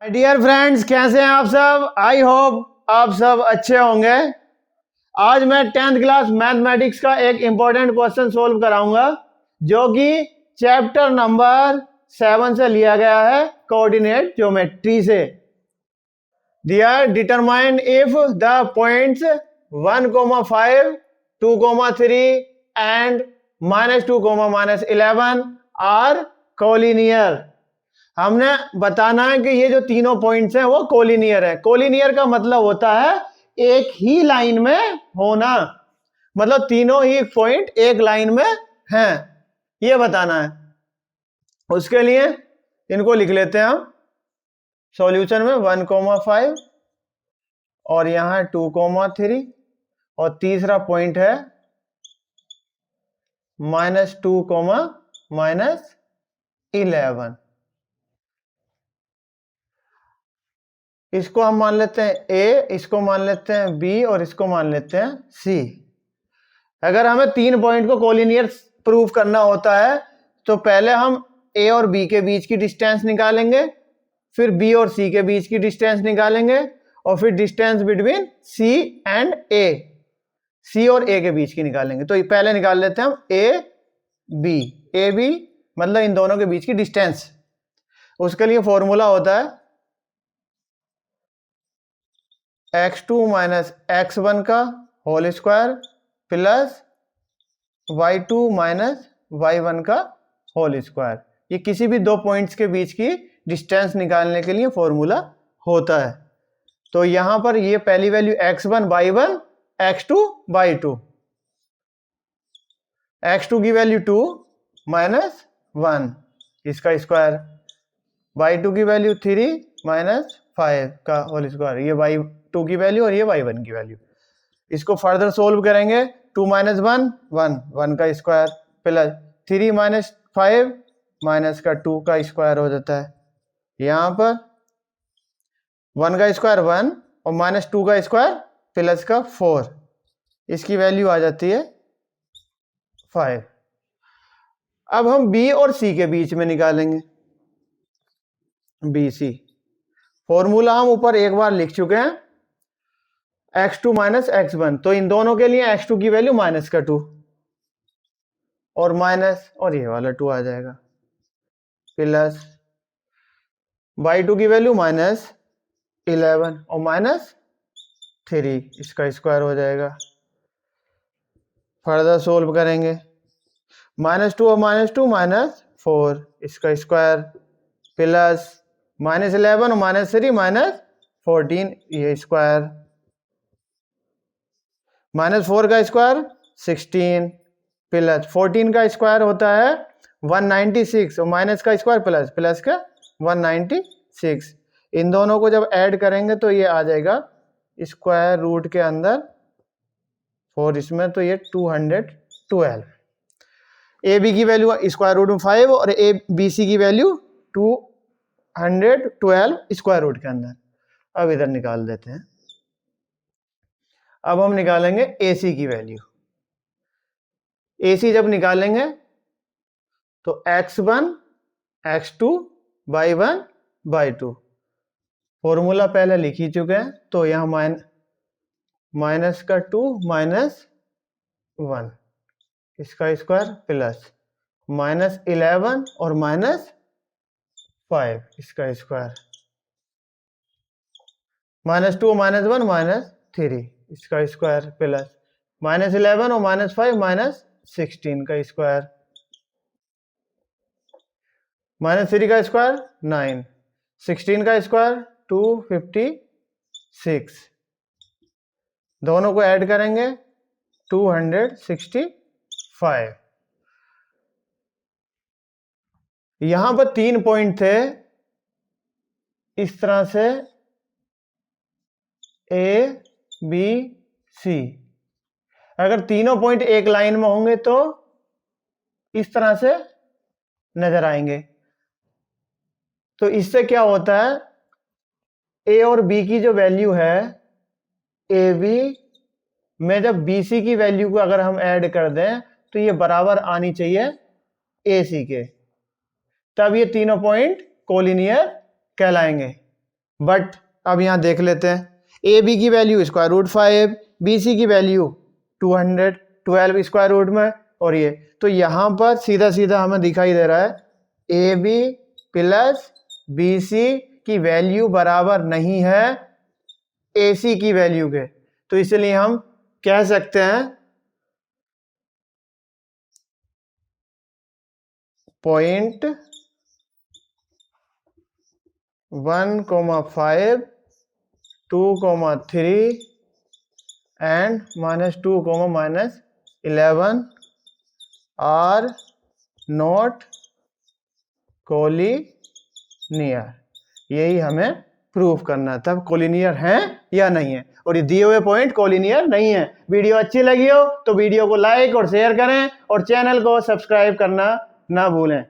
Dear friends, कैसे हैं आप सब। आई होप आप सब अच्छे होंगे। आज मैं 10th क्लास मैथमेटिक्स का एक इंपॉर्टेंट क्वेश्चन सोल्व कराऊंगा जो कि चैप्टर नंबर 7 से लिया गया है, कोऑर्डिनेट ज्योमेट्री से। Dear determine if the points 1,5, 2,3 and -2, -11 are collinear. हमने बताना है कि ये जो तीनों पॉइंट्स हैं वो कोलिनियर है। कोलिनियर का मतलब होता है एक ही लाइन में होना, मतलब तीनों ही पॉइंट एक लाइन में हैं, ये बताना है। उसके लिए इनको लिख लेते हैं हम सॉल्यूशन में 1,5 और यहां 2,3 और तीसरा पॉइंट है -2, -11। इसको हम मान लेते हैं ए, इसको मान लेते हैं बी और इसको मान लेते हैं सी। अगर हमें तीन पॉइंट को कोलिनियर प्रूफ करना होता है तो पहले हम ए और बी के बीच की डिस्टेंस निकालेंगे, फिर बी और सी के बीच की डिस्टेंस निकालेंगे और फिर डिस्टेंस बिटवीन सी एंड ए, सी और ए के बीच की निकालेंगे। तो पहले निकाल लेते हैं हम ए बी मतलब इन दोनों के बीच की डिस्टेंस। उसके लिए फॉर्मूला होता है x2 माइनस x1 का whole square plus y2 minus y1 का होल स्क्वायर। ये किसी भी दो पॉइंट्स के बीच की डिस्टेंस निकालने के लिए फॉर्मूला होता है। तो यहां पर ये पहली value x1 y1, x2 y2। x2 की वैल्यू 2 माइनस 1 इसका स्क्वायर, y2 की वैल्यू 3 माइनस 5 का होल स्क्वायर, ये y2 की वैल्यू और ये y1 की वैल्यू। इसको फर्दर सोल्व करेंगे, 2 माइनस 1 1 का स्क्वायर प्लस 3 माइनस 5 माइनस का 2 का स्क्वायर हो जाता है। यहां पर 1 का स्क्वायर 1 और माइनस 2 का स्क्वायर प्लस का 4, इसकी वैल्यू आ जाती है 5। अब हम बी और सी के बीच में निकालेंगे, बी सी। फॉर्मूला हम ऊपर एक बार लिख चुके हैं, x2 माइनस x1। तो इन दोनों के लिए x2 की वैल्यू माइनस का 2 और माइनस और ये वाला 2 आ जाएगा, प्लस y2 की वैल्यू माइनस 11 और माइनस 3, इसका स्क्वायर हो जाएगा। फर्दर सोल्व करेंगे, -2 और -2 -4, इसका स्क्वायर प्लस -11 और -3 -14, ये स्क्वायर, -4 का स्क्वायर 16 प्लस 14 का स्क्वायर होता है 196 और माइनस का स्क्वायर प्लस का 196। इन दोनों को जब ऐड करेंगे तो ये आ जाएगा स्क्वायर रूट के अंदर 4 इसमें, तो ये 212। ए बी की वैल्यू स्क्वायर रूट में 5 और ए बी सी की वैल्यू 212 स्क्वायर रूट के अंदर। अब इधर निकाल देते हैं। अब हम निकालेंगे ए सी की वैल्यू। ए सी जब निकालेंगे तो x1 x2 y1 y2, formula पहले लिख ही चुके हैं। तो यहां माइनस का 2 माइनस 1, इसका स्क्वायर प्लस -11 और -5, इसका स्क्वायर, -2 -1 -3, इसका स्क्वायर प्लस -11 और -5 -16 का स्क्वायर, -3 का स्क्वायर 9, 16 का स्क्वायर 256। दोनों को ऐड करेंगे 265। यहां पर तीन पॉइंट थे, इस तरह से ए बी सी। अगर तीनों पॉइंट एक लाइन में होंगे तो इस तरह से नजर आएंगे। तो इससे क्या होता है, ए और बी की जो वैल्यू है ए बी में, जब बी सी की वैल्यू को अगर हम ऐड कर दें तो ये बराबर आनी चाहिए ए सी के, तब ये तीनों पॉइंट कोलिनियर कहलाएंगे। बट अब यहाँ देख लेते हैं, ए बी की value square root 5, B C की वैल्यू 212 स्क्वायर रूट में, और ये तो यहाँ पर सीधा सीधा हमें दिखाई दे रहा है A B plus B C की वैल्यू बराबर नहीं है ए सी की वैल्यू के। तो इसलिए हम कह सकते हैं point 1,5, 2,3 and -2, -11 are not collinear. यही हमें प्रूफ करना है, तब कोलिनियर हैं या नहीं है, और ये दिए हुए पॉइंट कोलिनियर नहीं है। वीडियो अच्छी लगी हो तो वीडियो को लाइक और शेयर करें और चैनल को सब्सक्राइब करना ना भूलें।